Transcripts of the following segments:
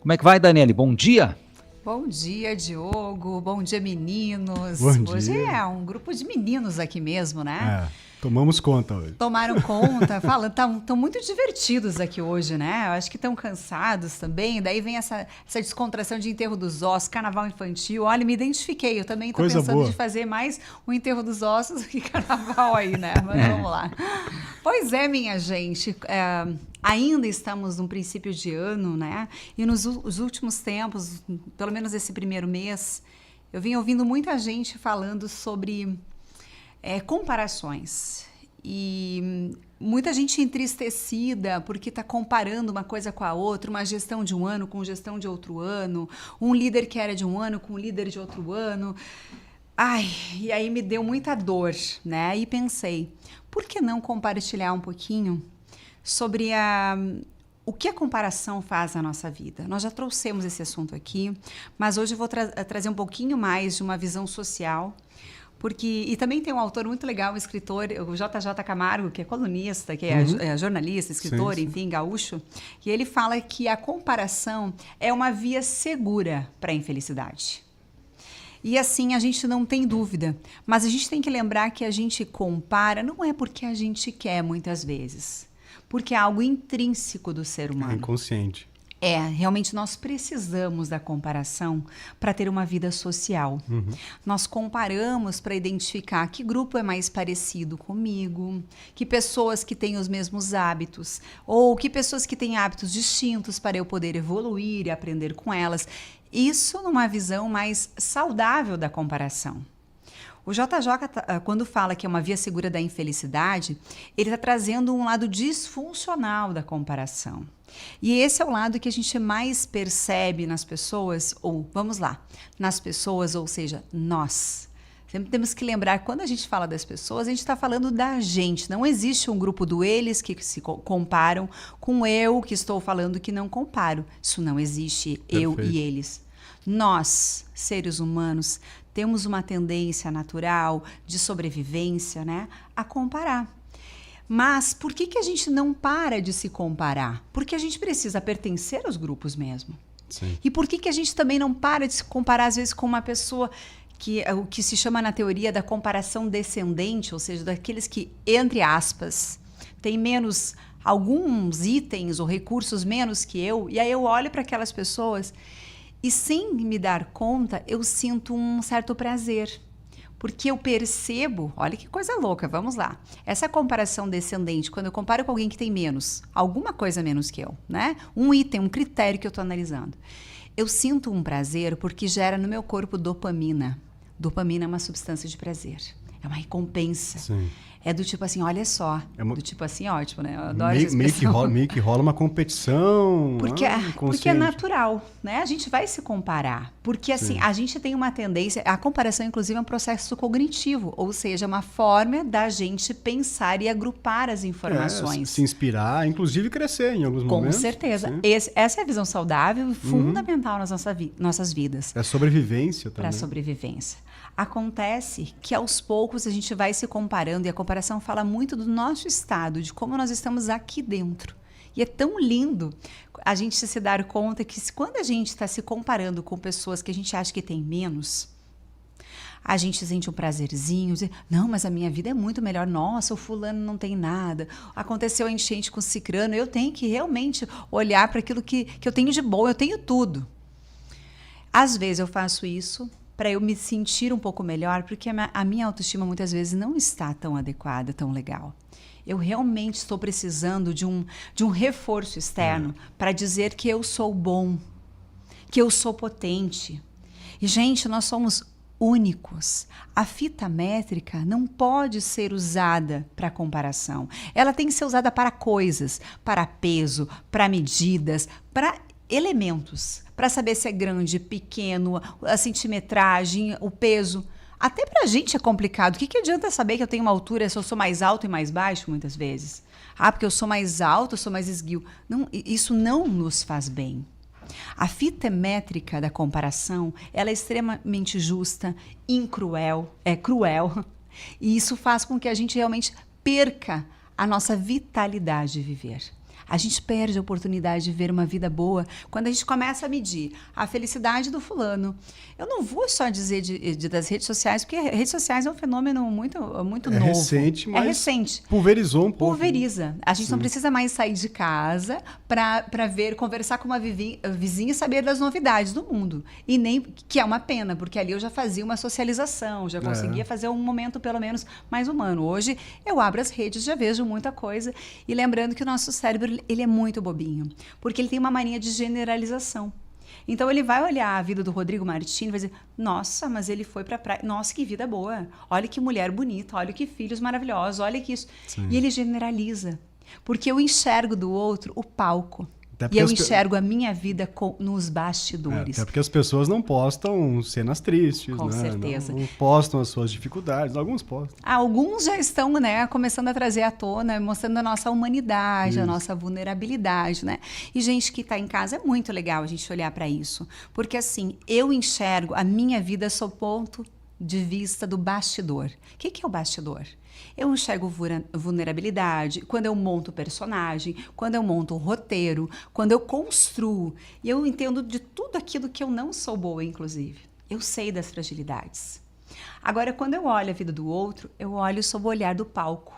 Como é que vai, Daniele? Bom dia. Bom dia, Diogo. Bom dia, meninos. Bom dia. Hoje é um grupo de meninos aqui mesmo, né? Tomamos conta hoje. Tomaram conta, estão muito divertidos aqui hoje, né? Eu acho que estão cansados também. Daí vem essa descontração de enterro dos ossos, carnaval infantil. Olha, me identifiquei. Eu também estou pensando boa. de fazer mais o enterro dos ossos do que carnaval aí, né? Mas vamos lá. Pois é, minha gente. Ainda estamos no princípio de ano, né? E nos últimos tempos, pelo menos esse primeiro mês, eu vim ouvindo muita gente falando sobre comparações. E muita gente entristecida porque está comparando uma coisa com a outra, uma gestão de um ano com gestão de outro ano, um líder que era de um ano com um líder de outro ano. Ai, e aí me deu muita dor, né? E pensei, por que não compartilhar um pouquinho sobre o que a comparação faz na nossa vida? Nós já trouxemos esse assunto aqui, mas hoje eu vou trazer um pouquinho mais de uma visão social, e também tem um autor muito legal, um escritor, o JJ Camargo, que é colunista, que é jornalista, escritor, sim. enfim, gaúcho, e ele fala que a comparação é uma via segura para a infelicidade. E assim, a gente não tem dúvida, mas a gente tem que lembrar que a gente compara não é porque a gente quer muitas vezes, porque é algo intrínseco do ser humano. É inconsciente. Realmente nós precisamos da comparação para ter uma vida social. Nós comparamos para identificar que grupo é mais parecido comigo, que pessoas que têm os mesmos hábitos, ou que pessoas que têm hábitos distintos para eu poder evoluir e aprender com elas. Isso numa visão mais saudável da comparação. O JJ, quando fala que é uma via segura da infelicidade, ele está trazendo um lado disfuncional da comparação. E esse é o lado que a gente mais percebe nas pessoas, ou seja, nós. Sempre temos que lembrar, quando a gente fala das pessoas, a gente está falando da gente. Não existe um grupo do eles que se comparam com eu que estou falando que não comparo. Isso não existe, Perfeito. Eu e eles. Nós, seres humanos, temos uma tendência natural de sobrevivência, né, a comparar. Mas por que a gente não para de se comparar? Porque a gente precisa pertencer aos grupos mesmo. Sim. E por que a gente também não para de se comparar, às vezes, com uma pessoa o que se chama na teoria da comparação descendente, ou seja, daqueles que, entre aspas, têm menos alguns itens ou recursos menos que eu, e aí eu olho para aquelas pessoas e, sem me dar conta, eu sinto um certo prazer. Porque eu percebo, olha que coisa louca, vamos lá. Essa comparação descendente, quando eu comparo com alguém que tem menos, alguma coisa menos que eu, né? Um item, um critério que eu estou analisando. Eu sinto um prazer porque gera no meu corpo dopamina. Dopamina é uma substância de prazer. É uma recompensa. Sim. É do tipo assim, olha só. Do tipo assim, ótimo, né? Eu adoro essa meio expressão. que rola uma competição. Porque é natural, né? A gente vai se comparar. Porque, assim, a gente tem uma tendência... A comparação, inclusive, é um processo cognitivo. Ou seja, uma forma da gente pensar e agrupar as informações. Se inspirar, inclusive crescer em alguns momentos. Com certeza. Sim. Essa é a visão saudável e fundamental nas nossas vidas. É sobrevivência também. Para sobrevivência. Acontece que aos poucos a gente vai se comparando, e a comparação fala muito do nosso estado, de como nós estamos aqui dentro. E é tão lindo a gente se dar conta que quando a gente está se comparando com pessoas que a gente acha que tem menos, a gente sente um prazerzinho, dizer, não, mas a minha vida é muito melhor, nossa, o fulano não tem nada, aconteceu a enchente com o cicrano, eu tenho que realmente olhar para aquilo que eu tenho de bom, eu tenho tudo. Às vezes eu faço isso para eu me sentir um pouco melhor, porque a minha autoestima muitas vezes não está tão adequada, tão legal. Eu realmente estou precisando de um reforço externo para dizer que eu sou bom, que eu sou potente. E, gente, nós somos únicos. A fita métrica não pode ser usada para comparação. Ela tem que ser usada para coisas, para peso, para medidas, para elementos, para saber se é grande, pequeno, a centimetragem, o peso. Até para a gente é complicado. O que adianta saber que eu tenho uma altura se eu sou mais alto e mais baixo, muitas vezes? Porque eu sou mais alto, eu sou mais esguio. Não, isso não nos faz bem. A fita métrica da comparação, ela é extremamente justa, cruel, e isso faz com que a gente realmente perca a nossa vitalidade de viver. A gente perde a oportunidade de ver uma vida boa quando a gente começa a medir a felicidade do fulano. Eu não vou só dizer das redes sociais, porque redes sociais é um fenômeno muito novo. Recente, mas recente. Pulverizou um pouco. Pulveriza. A gente não precisa mais sair de casa para ver, conversar com uma vizinha e saber das novidades do mundo. E nem que é uma pena, porque ali eu já fazia uma socialização, já conseguia fazer um momento pelo menos mais humano. Hoje eu abro as redes, já vejo muita coisa. E lembrando que o nosso cérebro ele é muito bobinho, porque ele tem uma mania de generalização. Então ele vai olhar a vida do Rodrigo Martins e vai dizer: nossa, mas ele foi para praia, nossa, que vida boa, olha que mulher bonita, olha que filhos maravilhosos, olha que isso. Sim. E ele generaliza, porque eu enxergo do outro o palco. E eu enxergo a minha vida nos bastidores. Até porque as pessoas não postam cenas tristes, Com né? certeza. Não postam as suas dificuldades, alguns postam. Alguns já estão, né, começando a trazer à tona, mostrando a nossa humanidade, a nossa vulnerabilidade, né? E gente que está em casa, é muito legal a gente olhar para isso. Porque assim, eu enxergo a minha vida sob ponto de vista do bastidor. O que é o bastidor? Eu enxergo vulnerabilidade quando eu monto personagem, quando eu monto roteiro, quando eu construo. E eu entendo de tudo aquilo que eu não sou boa, inclusive. Eu sei das fragilidades. Agora, quando eu olho a vida do outro, eu olho sob o olhar do palco.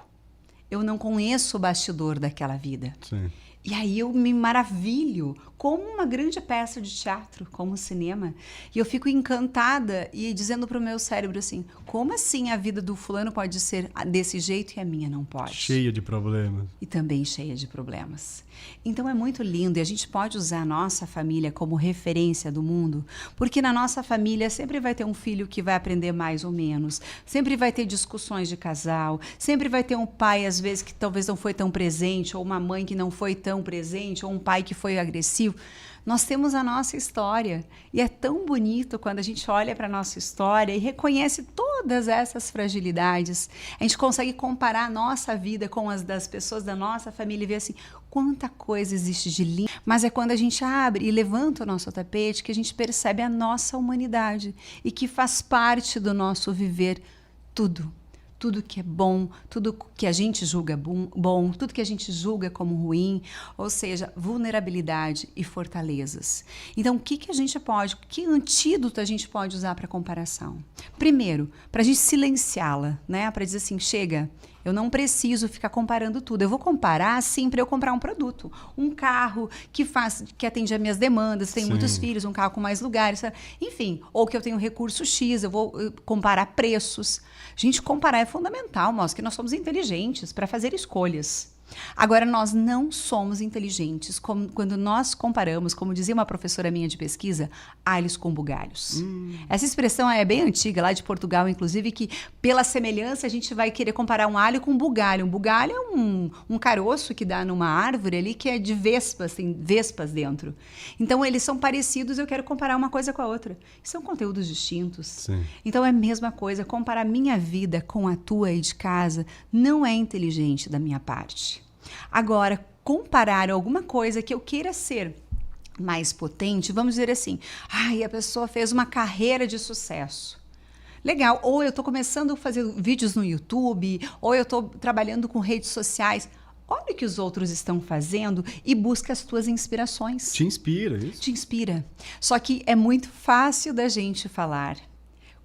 Eu não conheço o bastidor daquela vida. Sim. E aí eu me maravilho como uma grande peça de teatro, como cinema. E eu fico encantada e dizendo para o meu cérebro assim, como assim a vida do fulano pode ser desse jeito e a minha não pode? Cheia de problemas. E também cheia de problemas. Então é muito lindo e a gente pode usar a nossa família como referência do mundo, porque na nossa família sempre vai ter um filho que vai aprender mais ou menos, sempre vai ter discussões de casal, sempre vai ter um pai, às vezes, que talvez não foi tão presente, ou uma mãe que não foi tão presente, ou um pai que foi agressivo. Nós temos a nossa história e é tão bonito quando a gente olha para a nossa história e reconhece todas essas fragilidades. A gente consegue comparar a nossa vida com as das pessoas da nossa família e ver assim, quanta coisa existe de lindo. Mas é quando a gente abre e levanta o nosso tapete que a gente percebe a nossa humanidade e que faz parte do nosso viver tudo. Tudo que é bom, tudo que a gente julga bom, tudo que a gente julga como ruim, ou seja, vulnerabilidade e fortalezas. Então, o que a gente pode, que antídoto a gente pode usar para comparação? Primeiro, para a gente silenciá-la, né? Para dizer assim, chega, eu não preciso ficar comparando tudo. Eu vou comparar, sim, para eu comprar um produto. Um carro que atende às minhas demandas, tenho muitos filhos, um carro com mais lugares, enfim. Ou que eu tenho recurso X, eu vou comparar preços. Gente, comparar é fundamental, mostra que nós somos inteligentes para fazer escolhas. Agora, nós não somos inteligentes quando nós comparamos, como dizia uma professora minha de pesquisa, alhos com bugalhos. Essa expressão é bem antiga, lá de Portugal, inclusive, que pela semelhança a gente vai querer comparar um alho com um bugalho. Um bugalho é um caroço que dá numa árvore ali que é de vespas, tem vespas dentro. Então, eles são parecidos, eu quero comparar uma coisa com a outra. São conteúdos distintos. Sim. Então, é a mesma coisa, comparar minha vida com a tua aí de casa não é inteligente da minha parte. Agora, comparar alguma coisa que eu queira ser mais potente, vamos dizer assim, a pessoa fez uma carreira de sucesso. Legal, ou eu estou começando a fazer vídeos no YouTube, ou eu estou trabalhando com redes sociais. Olha o que os outros estão fazendo e busca as tuas inspirações. Te inspira, isso? Te inspira. Só que é muito fácil da gente falar.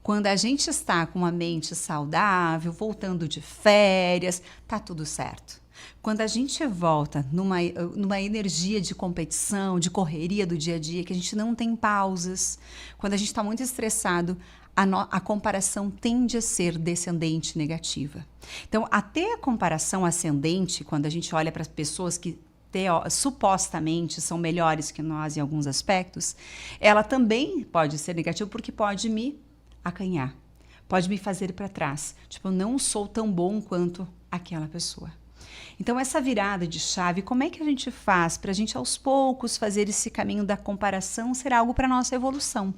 Quando a gente está com uma mente saudável, voltando de férias, tá tudo certo. Quando a gente volta numa energia de competição, de correria do dia a dia, que a gente não tem pausas, quando a gente está muito estressado, a comparação tende a ser descendente negativa. Então, até a comparação ascendente, quando a gente olha para as pessoas que supostamente são melhores que nós em alguns aspectos, ela também pode ser negativa porque pode me acanhar, pode me fazer para trás. Tipo, eu não sou tão bom quanto aquela pessoa. Então, essa virada de chave, como é que a gente faz para a gente, aos poucos, fazer esse caminho da comparação ser algo para a nossa evolução?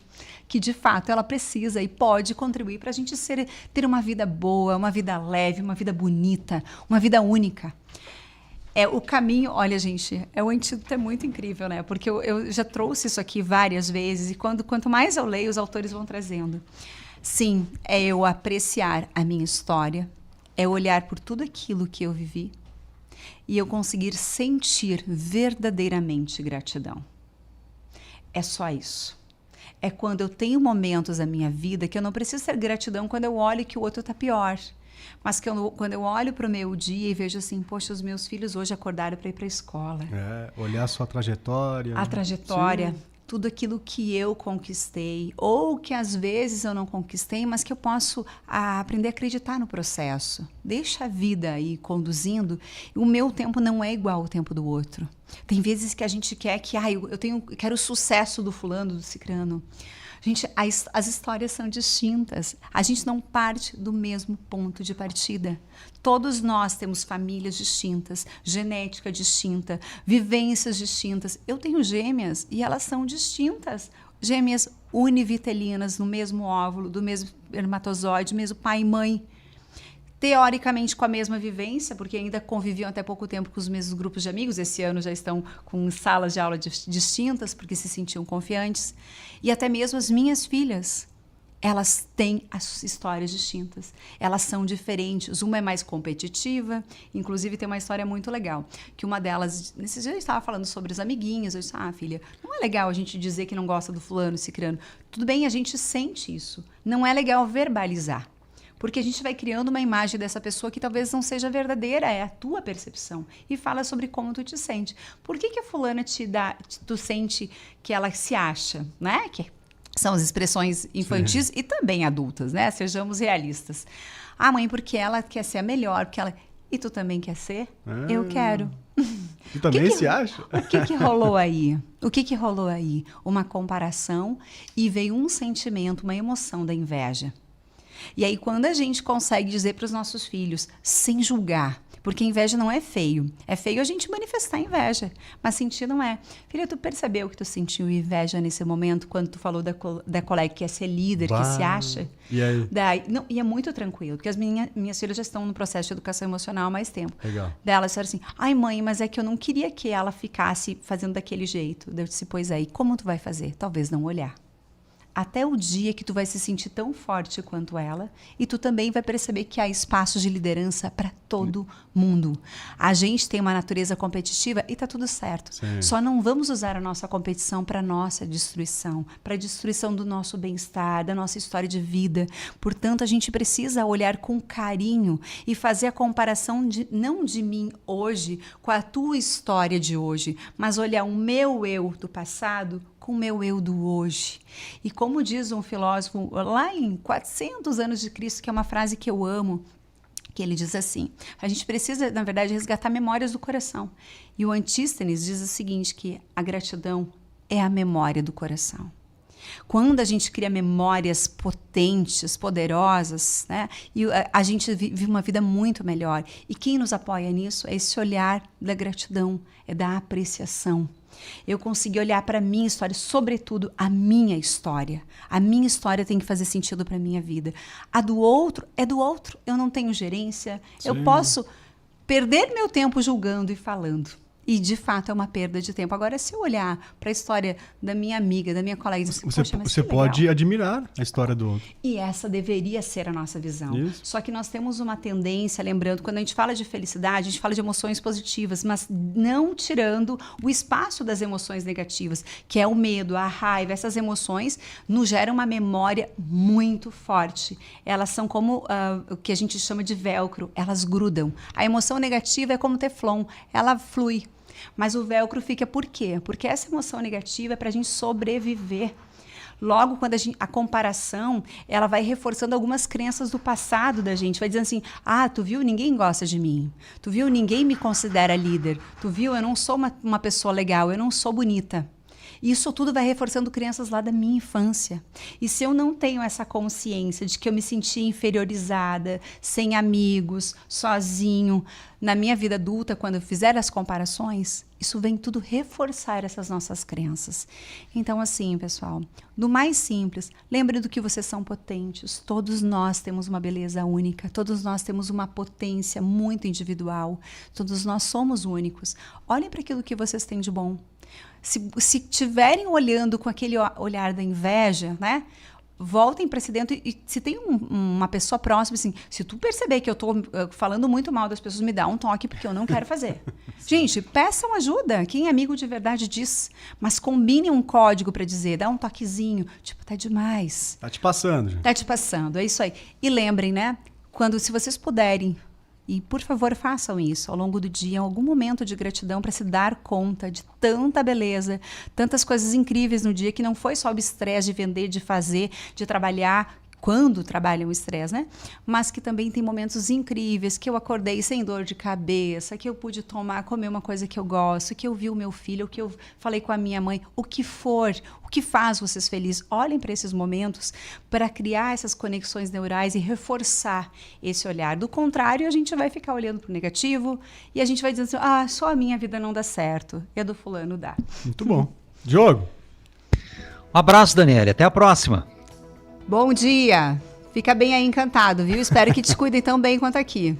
Que, de fato, ela precisa e pode contribuir para a gente ter uma vida boa, uma vida leve, uma vida bonita, uma vida única. O caminho, olha, gente, o antídoto é muito incrível, né? Porque eu já trouxe isso aqui várias vezes e quanto mais eu leio, os autores vão trazendo. Sim, é eu apreciar a minha história, é olhar por tudo aquilo que eu vivi, e eu conseguir sentir verdadeiramente gratidão. É só isso. É quando eu tenho momentos na minha vida que eu não preciso ter gratidão quando eu olho que o outro está pior. Mas quando eu olho para o meu dia e vejo assim, poxa, os meus filhos hoje acordaram para ir para a escola. Olhar a sua trajetória. A trajetória, Sim. tudo aquilo que eu conquistei, ou que às vezes eu não conquistei, mas que eu posso aprender a acreditar no processo. Deixa a vida aí conduzindo. O meu tempo não é igual ao tempo do outro. Tem vezes que a gente quer que, eu quero o sucesso do fulano, do cicrano. Gente, as histórias são distintas. A gente não parte do mesmo ponto de partida. Todos nós temos famílias distintas, genética distinta, vivências distintas. Eu tenho gêmeas e elas são distintas. Gêmeas univitelinas, no mesmo óvulo, do mesmo espermatozoide, mesmo pai e mãe. Teoricamente com a mesma vivência, porque ainda conviviam até pouco tempo com os mesmos grupos de amigos. Esse ano já estão com salas de aula distintas, porque se sentiam confiantes. E até mesmo as minhas filhas, elas têm as histórias distintas. Elas são diferentes. Uma é mais competitiva, inclusive tem uma história muito legal, que uma delas, nesses dias eu estava falando sobre os amiguinhos, eu disse, filha, não é legal a gente dizer que não gosta do fulano, cicrano. Tudo bem, a gente sente isso. Não é legal verbalizar. Porque a gente vai criando uma imagem dessa pessoa que talvez não seja verdadeira, é a tua percepção. E fala sobre como tu te sente. Por que a fulana tu sente que ela se acha, né? Que são as expressões infantis Sim. E também adultas, né? Sejamos realistas. Mãe, porque ela quer ser a melhor, porque ela... E tu também quer ser? Eu quero. Tu também se acha? O que rolou aí? O que rolou aí? Uma comparação e veio um sentimento, uma emoção da inveja. E aí, quando a gente consegue dizer para os nossos filhos, sem julgar, porque inveja não é feio. É feio a gente manifestar inveja, mas sentir não é. Filha, tu percebeu que tu sentiu inveja nesse momento, quando tu falou da colega que quer ser líder, que se acha? E aí? Não, e é muito tranquilo, porque as minhas filhas já estão no processo de educação emocional há mais tempo. Legal. Elas disseram assim, mãe, mas é que eu não queria que ela ficasse fazendo daquele jeito. Eu disse, pois é, e como tu vai fazer? Talvez não olhar. Até o dia que tu vai se sentir tão forte quanto ela e tu também vai perceber que há espaços de liderança para todo mundo. A gente tem uma natureza competitiva e tá tudo certo. Sim. Só não vamos usar a nossa competição para nossa destruição, para a destruição do nosso bem-estar, da nossa história de vida. Portanto, a gente precisa olhar com carinho e fazer a comparação não de mim hoje com a tua história de hoje, mas olhar o meu eu do passado com o meu eu do hoje. E como diz um filósofo lá em 400 anos de Cristo, que é uma frase que eu amo, que ele diz assim, a gente precisa, na verdade, resgatar memórias do coração. E o Antístenes diz o seguinte, que a gratidão é a memória do coração. Quando a gente cria memórias potentes, poderosas, né, e a gente vive uma vida muito melhor. E quem nos apoia nisso é esse olhar da gratidão, é da apreciação. Eu consegui olhar para a minha história, sobretudo a minha história. A minha história tem que fazer sentido para a minha vida. A do outro é do outro. Eu não tenho gerência. Sim. Eu posso perder meu tempo julgando e falando. E, de fato, é uma perda de tempo. Agora, se eu olhar para a história da minha amiga, da minha colega, e dizer assim, você pode admirar a história do outro. E essa deveria ser a nossa visão. Isso. Só que nós temos uma tendência, lembrando, quando a gente fala de felicidade, a gente fala de emoções positivas, mas não tirando o espaço das emoções negativas, que é o medo, a raiva. Essas emoções nos geram uma memória muito forte. Elas são como o que a gente chama de velcro, elas grudam. A emoção negativa é como teflon, ela flui. Mas o velcro fica por quê? Porque essa emoção negativa é para a gente sobreviver. Logo, quando a comparação, ela vai reforçando algumas crenças do passado da gente. Vai dizendo assim, tu viu? Ninguém gosta de mim. Tu viu? Ninguém me considera líder. Tu viu? Eu não sou uma pessoa legal. Eu não sou bonita. Isso tudo vai reforçando crenças lá da minha infância. E se eu não tenho essa consciência de que eu me senti inferiorizada, sem amigos, sozinho, na minha vida adulta, quando eu fizer as comparações, isso vem tudo reforçar essas nossas crenças. Então, assim, pessoal, do mais simples, lembre do que vocês são potentes. Todos nós temos uma beleza única, todos nós temos uma potência muito individual, todos nós somos únicos. Olhem para aquilo que vocês têm de bom. Se estiverem olhando com aquele olhar da inveja, né? voltem para esse dentro e se tem uma pessoa próxima, assim, se tu perceber que eu tô falando muito mal das pessoas, me dá um toque, porque eu não quero fazer. Gente, peçam ajuda. Quem é amigo de verdade diz. Mas combine um código para dizer, dá um toquezinho, tipo, tá demais. Tá te passando, gente. Tá te passando, é isso aí. E lembrem, né? Se vocês puderem, e por favor façam isso ao longo do dia, em algum momento de gratidão para se dar conta de tanta beleza, tantas coisas incríveis no dia, que não foi só o estresse de vender, de fazer, de trabalhar, quando trabalham o estresse, né? Mas que também tem momentos incríveis, que eu acordei sem dor de cabeça, que eu pude comer uma coisa que eu gosto, que eu vi o meu filho, que eu falei com a minha mãe, o que for, o que faz vocês felizes. Olhem para esses momentos para criar essas conexões neurais e reforçar esse olhar. Do contrário, a gente vai ficar olhando para o negativo e a gente vai dizendo assim, só a minha vida não dá certo, e a do fulano dá. Muito bom. Diogo. Um abraço, Daniele. Até a próxima. Bom dia! Fica bem aí encantado, viu? Espero que te cuidem tão bem quanto aqui.